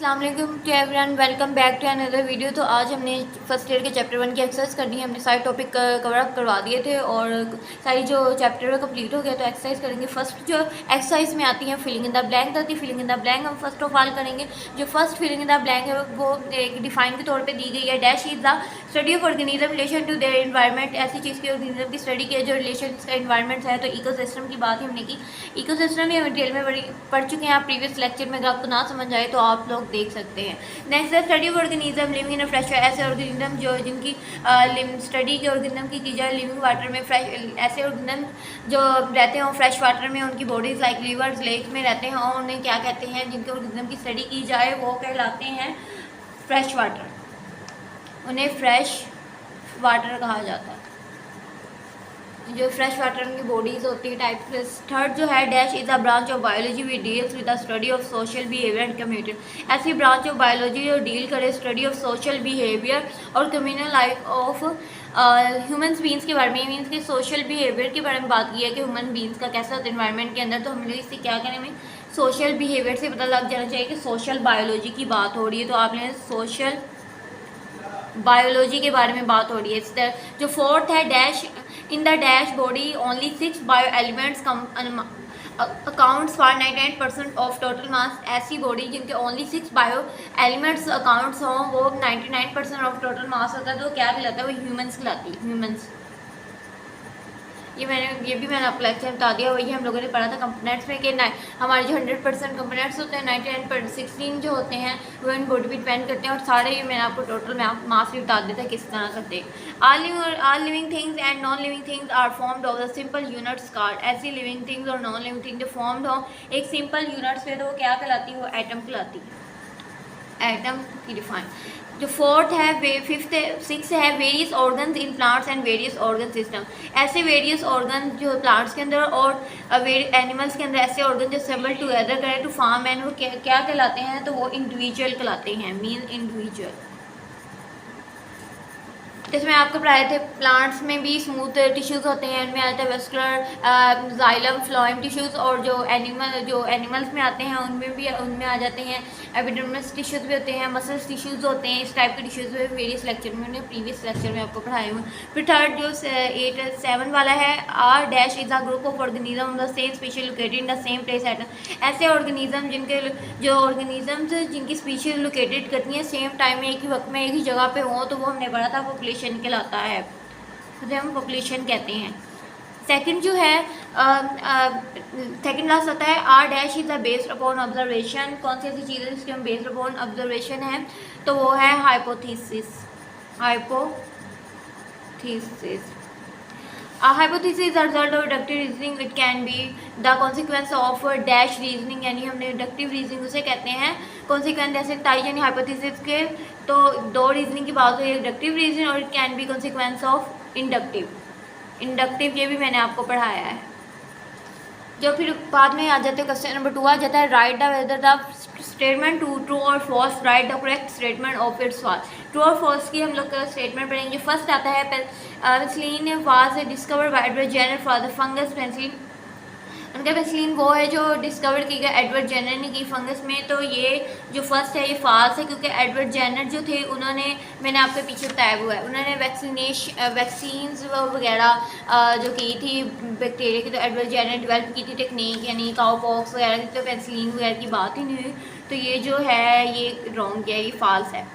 अस्सलाम वालेकुम to everyone, welcome back to another video. तो आज हमने फर्स्ट ईयर के चैप्टर 1 की एक्सरसाइज करनी है। हमने सारे टॉपिक कवर अप करवा दिए थे और सारी जो चैप्टर कंप्लीट हो गया। तो एक्सरसाइज करेंगे। फर्स्ट जो एक्सरसाइज में आती है फिलिंग इन द ब्लैंक आती है। फिलिंग इन द ब्लैंक हम फर्स्ट ऑफ ऑल करेंगे। जो first filling in the blank है वो एक डिफाइन के तौर पर दी गई है। Dash is the study of organism relation to their environment. ऐसी चीज़ की ऑर्गेनिज्म की स्टडी की जो रिलेशन इसका इन्वायरमेंट है। तो इकोसिस्टम की बात ही हमने की। इकोसिस्टम भी हम डिटेल में पढ़ चुके हैं आप प्रीवियस लेक्चर में। अगर आपको ना समझ आए तो आप लोग देख सकते हैं। नेक्स्ट है study of organism living in fresh water. ऐसे ऑर्गेनिज्म जो जिनकी स्टडी के ऑर्गेनिज्म की जाए लिविंग वाटर में। फ्रेश ऐसे ऑर्गेनिज्म जो रहते हैं फ्रेश वाटर में, उनकी बॉडीज लाइक रिवर्स लेक में रहते हैं और उन्हें क्या कहते हैं, जिनके ऑर्गेनिज्म की स्टडी की जाए वो कहलाते हैं फ्रेश वाटर। उन्हें फ्रेश वाटर कहा जाता है। जो फ्रेश वाटर की बॉडीज होती है टाइप। थर्ड जो है dash is a branch of biology we deals with the study of social behaviour and community. ऐसी ब्रांच ऑफ बायोलॉजी जो डील करे स्टडी ऑफ सोशल बिहेवियर और communal life of human beings के बारे में। Means के सोशल बिहेवियर के बारे में बात की है कि ह्यूमन बींग्स का कैसा होता है इन्वायरमेंट के अंदर। तो हम लोग इससे क्या करें, में सोशल बिहेवियर से पता लग जाना चाहिए कि सोशल बायोलॉजी की बात हो रही है। तो आपने सोशल बायोलॉजी के बारे में बात हो रही है। इस तरह जो फोर्थ है dash in the dash body only 6 bio elements accounts for 99% of total mass. ऐसी बॉडी जिनके ओनली 6 बायो एलिमेंट्स अकाउंट्स हों वो 99% ऑफ टोटल मास होता है। तो क्या कहलाता है, वो ह्यूमंस कहलाती है। ह्यूमंस ये भी मैंने आपको लेक्चर बता दिया। वही हम लोगों ने पढ़ा था कंपोनेंट्स में कि हमारे जो 100% कंपोनेंट्स होते हैं 99.16 जो होते हैं वो इन बॉडी पे डिपेंड करते हैं। और सारे ये मैंने आपको टोटल में मास भी बता देता है किस तरह करते हैं। All living things and non living things are formed of the simple units called. ऐसी लिविंग थिंग्स और नॉन लिविंग थिंग जो फॉर्म्ड हो एक सिंपल यूनिट्स पे, तो वो क्या कहलाती है, वो एटम कहलाती है। एटम की डिफाइन। जो फोर्थ है फिफ्थ सिक्स है various organs in plants and various organ system. ऐसे वेरियस ऑर्गन जो प्लांट्स के अंदर और एनिमल्स के अंदर ऐसे ऑर्गन जो असेंबल टुगेदर करें टू फॉर्म एंड वो क्या कहलाते हैं, तो वो इंडिविजुअल कहलाते हैं। Mean individual. जिसमें आपको पढ़ाए थे प्लांट्स में भी स्मूथ टिश्यूज़ होते हैं, उनमें आता है वेस्कुलर जाइलम फ्लोएम टिश्यूज़। और जो एनिमल्स में आते हैं उनमें आ जाते हैं एपिडर्मस टिश्यूज़ भी होते हैं, मसल्स टिश्यूज़ होते हैं। इस टाइप के टिश्यूज़ में वेरियस लेक्चर में उन्हें प्रीवियस लेक्चर में आपको पढ़ाए हुए। फिर थर्ड जो 7 वाला है are dash is a group of organism the same species located in the same place at. ऐसे ऑर्गेनिज्म जिनकी स्पीशीज लोकेटेड करती हैं सेम टाइम में एक ही वक्त में एक ही जगह पे हों, तो वो हमने पढ़ा था पॉपुलेशन कहलाता है, उसे हम पॉपुलेशन कहते हैं। सेकंड जो है सेकंड लास्ट आता है are dash is the based upon observation. कौन सी ऐसी चीज़ है जिसके हम बेस्ड अपॉन ऑब्जर्वेशन है, तो वो है hypothesis. Hypothesis A hypothesis is a result of deductive reasoning. It can be the consequence of dash reasoning। यानी हमने deductive reasoning उसे कहते हैं। consequence ऐसे ताई यानी hypothesis के तो दो reasoning की बात हुई, deductive reasoning और it can be consequence of inductive ये भी मैंने आपको पढ़ाया है। जो फिर बाद में आ जाते हैं क्वेश्चन नंबर 2 आ जाता है write the whether the statement true और false. Write the correct statement of it's false. True और फॉल्स की हम लोग का स्टेटमेंट पढ़ेंगे। फर्स्ट आता है penicillin was discovered by Edward Jenner for the fungus. Penicillin उनका पेनिसिलिन वो है जो डिस्कवर की गया एडवर्ड जेनर ने की फंगस में। तो ये जो फर्स्ट है ये फॉल्स है, क्योंकि एडवर्ड जेनर जो थे उन्होंने, मैंने आपके पीछे बताया हुआ है, उन्होंने वैक्सीन्स वगैरह जो की थी बैक्टीरिया की, तो एडवर्ड जेनर डेवलप की थी टेक्निक, यानी काउपॉक्स वगैरह की। तो पेनिसिलिन वगैरह की बात ही नहीं हुई। तो ये जो है ये रॉन्ग है, ये फॉल्स है।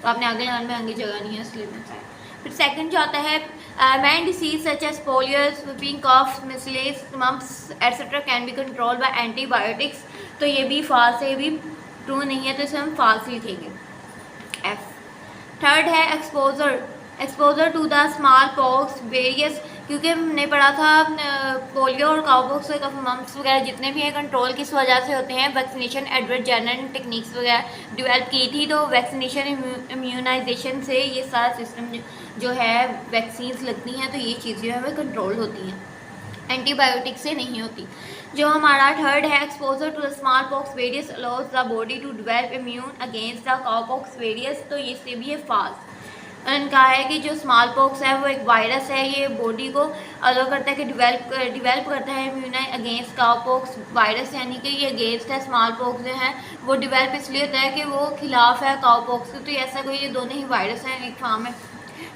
तो आपने आगे लगाने में आगे जगह नहीं है इसलिए मैं। फिर सेकंड जो आता है man disease such as polio whooping cough measles mumps etcetera can be control by antibiotics. तो ये भी फॉल्स है, ये भी ट्रू नहीं है, तो इसे हम फॉल्स लिखेंगे एफ। थर्ड है exposure to the small pox virus, क्योंकि हमने पढ़ा था पोलियो और काउपॉक्स मम्प्स वगैरह जितने भी हैं कंट्रोल किस वजह से होते हैं, वैक्सीनेशन एडवर्ड जेनर ने टेक्निक्स वगैरह डेवलप की थी। तो वैक्सीनेशन इम्यूनाइजेशन से ये सारा सिस्टम जो है वैक्सीन्स लगती हैं, तो ये चीज़ जो है वह कंट्रोल होती हैं, एंटीबायोटिक से नहीं होती। जो हमारा थर्ड है exposure to the small pox virus allows the body to develop immune against the cowpox virus. तो ये से भी है फॉल्स। उन्होंने कहा है कि जो स्मॉल पॉक्स है वो एक वायरस है, ये बॉडी को अलाउ करता है कि डिवेल्प करता है इम्यूनाई अगेंस्ट काउ पॉक्स वायरस, यानी कि ये अगेंस्ट है स्मॉल पॉक्स जो है वो डिवेल्प इसलिए होता है कि वो खिलाफ है काउ पॉक्स के। तो ऐसा कोई, ये दोनों ही वायरस हैं एक फॉर्म है।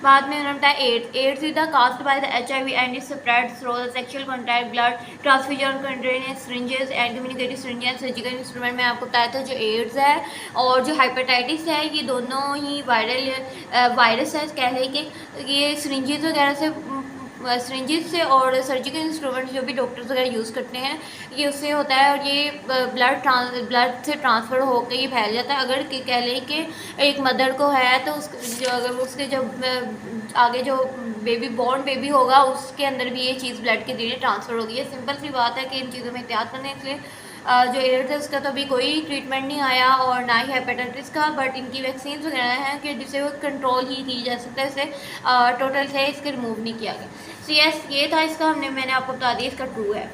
बाद में उन्होंने बताया AIDS is the caused by the HIV and it spreads through the sexual contact, blood transfusion contaminants syringes and communicative syringes surgical instrument में आपको बताया था। जो एड्स है और जो हेपेटाइटिस है ये दोनों ही वायरस है, कह लें कि ये सिरिंजेस वगैरह से और सर्जिकल इंस्ट्रूमेंट जो भी डॉक्टर्स वगैरह यूज़ करते हैं ये उससे होता है, और ये ब्लड से ट्रांसफ़र होकर ये फैल जाता है। अगर कह लें कि एक मदर को है तो अगर उसके आगे जो बॉर्न बेबी होगा उसके अंदर भी ये चीज़ ब्लड के जरिए ट्रांसफ़र होगी। ये सिंपल सी बात है कि इन चीज़ों में एहतियात करने, इसलिए जो एड्स है उसका तो अभी कोई ट्रीटमेंट नहीं आया और ना ही हेपेटाइटिस का, बट इनकी वैक्सीन वगैरह हैं कि जिससे वो कंट्रोल ही की जा सकता है, इसे टोटल से इसके रिमूव नहीं किया गया। सो यस, ये था इसका, मैंने आपको बता दिया इसका ट्रू है।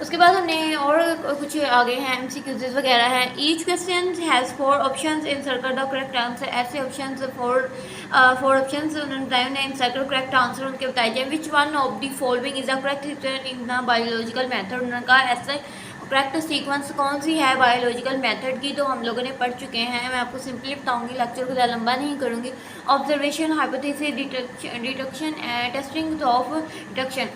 उसके बाद हमने और कुछ आगे हैं MCQs वगैरह हैं। Each question has 4 options in circle the correct answer. ऐसे ऑप्शंस 4 ऑप्शंस उन्होंने बताए, उन्हें इन सर्कल करेक्ट आंसर उनके बताए जाए। विच one of the following is the correct return in the biological method. उन्होंने कहा ऐसा करेक्ट सीक्वेंस कौन सी है बायोलॉजिकल मेथड की, तो हम लोगों ने पढ़ चुके हैं। मैं आपको सिंपली बताऊंगी, लेक्चर को ज़्यादा लंबा नहीं करूँगी। Observation, hypothesis, detection, testing of detection.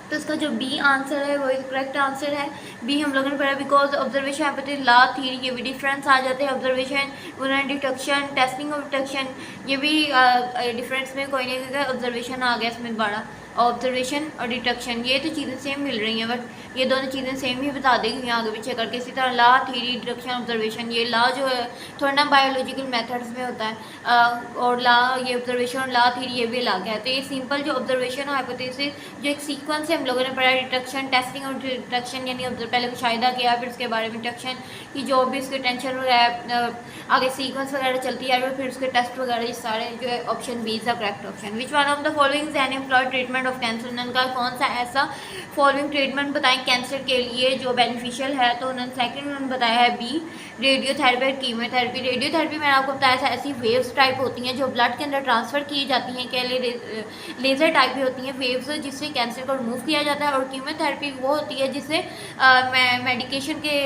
तो इसका जो बी आंसर है वो करेक्ट आंसर है। बी हम लोगों ने पढ़ा because observation hypothesis law theory ये भी डिफरेंस आ जाते हैं। ऑब्जर्वेशन उन्होंने डिटेक्शन, टेस्टिंग ऑफ डिटेक्शन, ये भी डिफरेंस में कोई नहीं, ऑब्जर्वेशन आ गया इसमें बड़ा। ऑब्जर्वेशन और डिटेक्शन ये तो चीज़ें सेम मिल रही हैं, बट ये दोनों चीज़ें सेम ही बता देगी आगे पीछे करके। इसी तरह लॉ थ्योरी, डिटेक्शन, ऑब्जर्वेशन, ये लॉ जो है थोड़ा ना बायोलॉजिकल मेथड्स में होता है, और लॉ ये ऑब्जर्वेशन और लॉ थ्योरी ये भी अलग है। तो ये सिंपल जो ऑब्जर्वेशन हाइपोथेसिस जो एक सीक्वेंस है हम लोगों ने पढ़ा, डिटेक्शन, टेस्टिंग और डिटेक्शन, यानी पहले मुशाहिदा किया फिर उसके बारे में डिटेक्शन की जो भी उसके टेंशन वगैरह आगे सीक्वेंस वगैरह चलती है, फिर उसके टेस्ट वगैरह, ये सारे जो है option B is the correct option. Which one of the following is an employed treatment of cancer. उन्होंने कहा कौन सा ऐसा फॉलोइंग ट्रीटमेंट बताएं कैंसर के लिए जो बेनिफिशियल है, तो उन्होंने सेकंड उन्होंने बताया है बी, रेडियोथेरेपी और कीमोथेरेपी। रेडियोथेरेपी मैंने आपको बताया था ऐसी वेव्स टाइप होती हैं जो ब्लड के अंदर ट्रांसफ़र की जाती हैं, क्या लेज़र टाइप की होती हैं वेव्स, जिससे कैंसर को रिमूव किया जाता है। और कीमोथेरेपी वो होती है जिससे मेडिकेशन के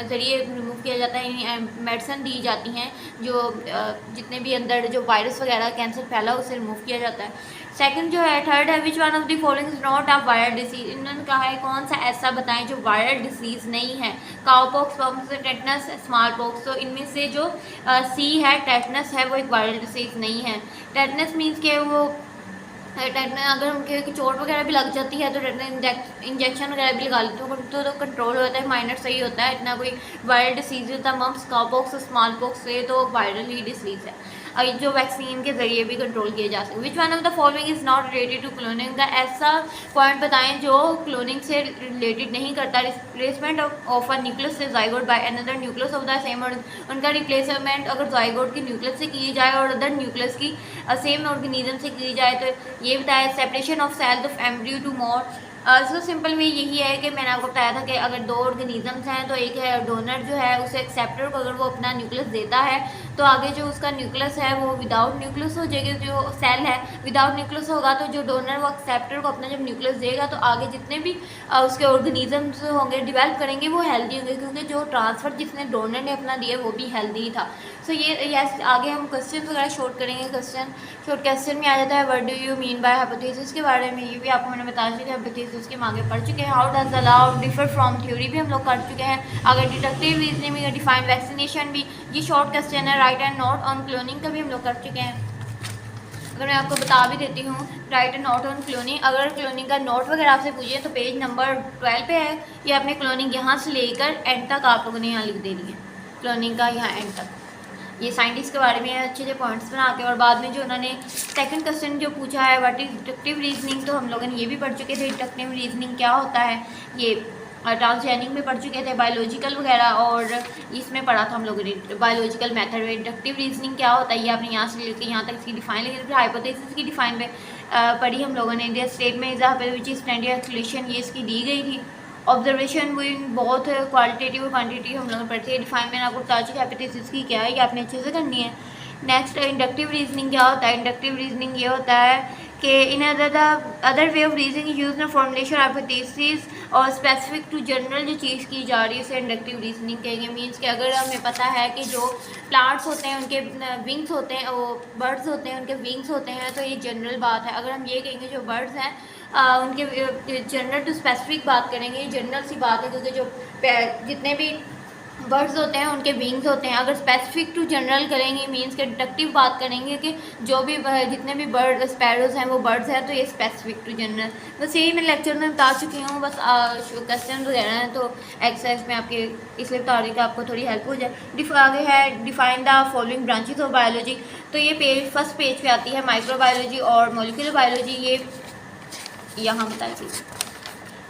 ज़रिए रिमूव किया जाता है, मेडिसिन दी जाती हैं जो जितने भी अंदर जो वायरस वगैरह कैंसर फैला उसे रिमूव किया जाता है। सेकंड जो है थर्ड है विच one of the following is not a viral disease. इन्होंने कहा है कौन सा ऐसा बताएं जो वायरल डिसीज़ नहीं है। Cowpox, tetanus, small pox. तो इनमें से जो सी है टेटनस है वो एक वायरल डिसीज़ नहीं है। टेटनस मीन्स के वो अगर उनके चोट वगैरह भी लग जाती है तो इंजेक्शन वगैरह भी लगा लेते हो तो कंट्रोल होता है, माइनर सही होता है, इतना कोई वायरल डिसीज़ होता है। मम्स, काउपॉक्स, स्मॉल पॉक्स से तो वायरल ही डिसीज़ है जो वैक्सीन के जरिए भी कंट्रोल किए जा सकते। Which one of the following is not related to cloning. का ऐसा पॉइंट बताएं जो क्लोनिंग से रिलेटेड नहीं करता। रिप्लेसमेंट ऑफ अ न्यूक्लियस से zygote by another nucleus of the same, और उनका रिप्लेसमेंट अगर जाइगोट की न्यूक्लियस से की जाए और अदर न्यूक्लियस की सेम ऑर्गेनिज्म से की जाए। तो ये बताया separation of cell of embryo to more. So simple way यही है कि मैंने आपको बताया था कि अगर दो ऑर्गेनिजम्स हैं तो एक है डोनर जो है उसे एक्सेप्टर को अगर वो अपना न्यूक्लियस देता है तो आगे जो उसका न्यूक्लियस है वो विदाउट न्यूक्लियस हो जाएगी। जो सेल है विदाउट न्यूक्लियस होगा तो जो डोनर वो एक्सेप्टर को अपना जब न्यूक्लियस देगा तो आगे जितने भी उसके ऑर्गेनिजम्स होंगे डिवेल्प करेंगे वो हेल्दी होंगे, क्योंकि जो ट्रांसफ़र जिसने डोनर ने अपना दिया वो भी हेल्दी था। सो ये यस आगे हम क्वेश्चन वगैरह शॉर्ट करेंगे। शॉर्ट क्वेश्चन में आ जाता है what do you mean by hypothesis के बारे में, ये भी आपको मैंने बता चुका है। हाइपोथेसिस के हम आगे पढ़ चुके हैं। How does the law differ from theory भी हम लोग कर चुके हैं। अगर डिडक्टिव रीजनिंग में डिफाइन वैक्सीनेशन भी ये शॉर्ट क्वेश्चन है। Right and not on cloning का भी हम लोग कर चुके हैं। अगर मैं आपको बता भी देती हूँ right and not on cloning, अगर क्लोनिंग का नोट वगैरह आपसे पूछे तो पेज नंबर 12 पे है। ये आपने क्लोनिंग यहाँ से लेकर एंड तक आप लोगों ने यहाँ लिख देनी है, क्लोनिंग का यहाँ एंड तक। ये साइंटिस्ट के बारे में अच्छे अच्छे पॉइंट्स बना के, और बाद में जो उन्होंने सेकंड क्वेश्चन जो पूछा है व्हाट इज डिडक्टिव रीजनिंग, तो हम लोगों ने ये भी पढ़ चुके थे डिडक्टिव रीजनिंग क्या होता है। ये ट्रांसजेनिक में पढ़ चुके थे, बायोलॉजिकल वगैरह, और इसमें पढ़ा था हम लोगों ने बायोलॉजिकल मेथड में डिडक्टिव रीजनिंग क्या होता है। ये आपने यहाँ से लेकर यहाँ तक इसकी डिफाइन लिखी। फिर हाइपोथेसिस की डिफाइन पे पढ़ी हम लोगों ने। इंडिया स्टेट में इजाफे विच इज स्टैंडर्ड एक्सलेशन ये इसकी दी गई थी। ऑब्जर्वेशन भी बहुत क्वालिटेटिव और क्वांटिटी हम लोग पढ़ते हैं। डिफाइन मैंने आपको बता चुकी हाइपोथेसिस की क्या है, ये आपने अच्छे से करनी है। नेक्स्ट इंडक्टिव रीजनिंग क्या होता है। इंडक्टिव रीजनिंग ये होता है कि in other way of reasoning use the formulation hypothesis और स्पेसिफिक टू जनरल जो चीज़ की जा रही है उसे इंडक्टिव रीजनिंग कहेंगे। मीन्स कि अगर हमें पता है कि जो प्लांट्स होते हैं उनके विंग्स होते हैं, वो बर्ड्स होते हैं उनके विंग्स होते हैं, तो ये जनरल बात है। अगर हम ये कहेंगे जो बर्ड्स हैं उनके जनरल टू स्पेसिफिक बात करेंगे, ये जनरल सी बात है क्योंकि जो जितने भी बर्ड्स होते हैं उनके विंग्स होते हैं। अगर स्पेसिफिक टू जनरल करेंगे मीन्स के डिडक्टिव बात करेंगे कि जो भी जितने भी बर्ड स्पैरोज हैं वो बर्ड्स हैं, तो ये स्पेसिफिक टू जनरल। बस यही मैं लेक्चर में बता चुकी हूँ। बस क्वेश्चन वगैरह हैं तो एक्सरसाइज में आपके इसलिए बता रही कि आपको थोड़ी हेल्प हो जाए। आगे है define the following branches of biology. तो ये पेज फर्स्ट पेज पे आती है माइक्रोबायोलॉजी और मॉलिक्यूलर बायोलॉजी। ये यहाँ बताइए,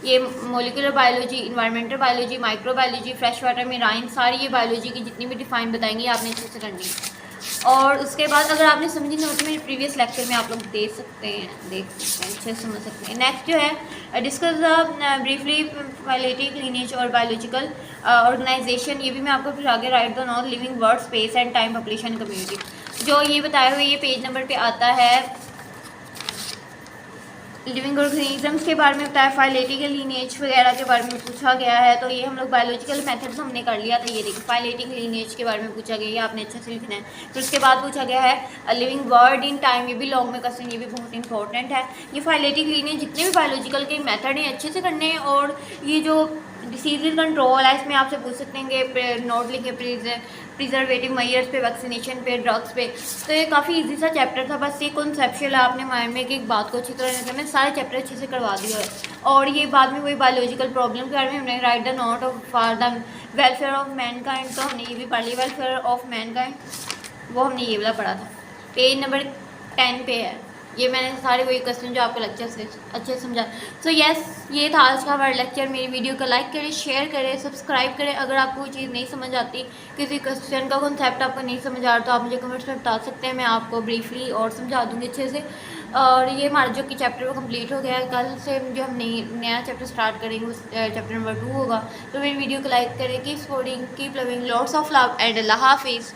ये molecular biology, environmental biology, microbiology, fresh water marine, सारी ये बायोलॉजी की जितनी भी डिफाइन बताएंगे आपने अच्छे से करनी है। और उसके बाद अगर आपने समझी नहीं होती मेरे प्रीवियस लेक्चर में आप लोग देख सकते हैं अच्छे से समझ सकते हैं। नेक्स्ट जो है discuss the briefly phyletic lineage और बायोलॉजिकल ऑर्गेनाइजेशन। ये भी मैं आपको आगे right the non living word space and time population community जो ये बताए हुए ये पेज नंबर पे आता है। लिविंग ऑर्गेनिजम्स के बारे में बताया, फाइलेटिकल लीनेज वगैरह के बारे में पूछा गया है। तो ये हम लोग बायोलॉजिकल मेथड्स हमने कर लिया था। ये देखिए फाइलेटिक लीनेज के बारे में पूछा गया, ये आपने अच्छे से लिखना है। फिर उसके बाद पूछा गया है लिविंग वर्ड इन टाइम, ये भी लॉन्ग में क्वेश्चन, ये भी बहुत इंपॉर्टेंट है। ये फाइलेटिक लीनेज जितने भी बायोलॉजिकल के मेथड हैं अच्छे से करने हैं। और ये जो डिसीज कंट्रोल है इसमें आपसे पूछ सकते हैं कि नोट लिखे प्रिजर्वेटिव मेजर्स पे, वैक्सीनेशन पे, ड्रग्स पे। तो ये काफ़ी इजी सा चैप्टर था। बस ये कॉन्सेप्चुअल आपने माइंड में कि एक बात को अच्छी तरह मैंने सारे चैप्टर अच्छे से करवा दिया है। और ये बाद में वही बायोलॉजिकल प्रॉब्लम के बारे में हमने right the note of for the welfare of Mankind, तो हमने ये भी पढ़ लिया वेलफेयर ऑफ मैनकाइंड, वो हमने ये वाला पढ़ा था। पेज नंबर 10 पे है। ये मैंने सारे वही क्वेश्चन जो आपको लेक्चर से अच्छे से समझा। सो यस, ये था आज का हमारा लेक्चर। मेरी वीडियो को लाइक करें, शेयर करें, सब्सक्राइब करें। अगर आपको कोई चीज़ नहीं समझ आती, किसी क्वेश्चन का कॉन्सेप्ट आपको नहीं समझ आ रहा, तो आप मुझे कमेंट्स में बता सकते हैं, मैं आपको ब्रीफली और समझा दूँगी अच्छे से। और ये हमारा जो कि चैप्टर वो कम्प्लीट हो गया है। कल से जो हम नया चैप्टर स्टार्ट करेंगे उस चैप्टर नंबर 2 होगा। तो मेरी वीडियो को लाइक करें, keep supporting, keep loving, lots of love and Allah हाफिज़।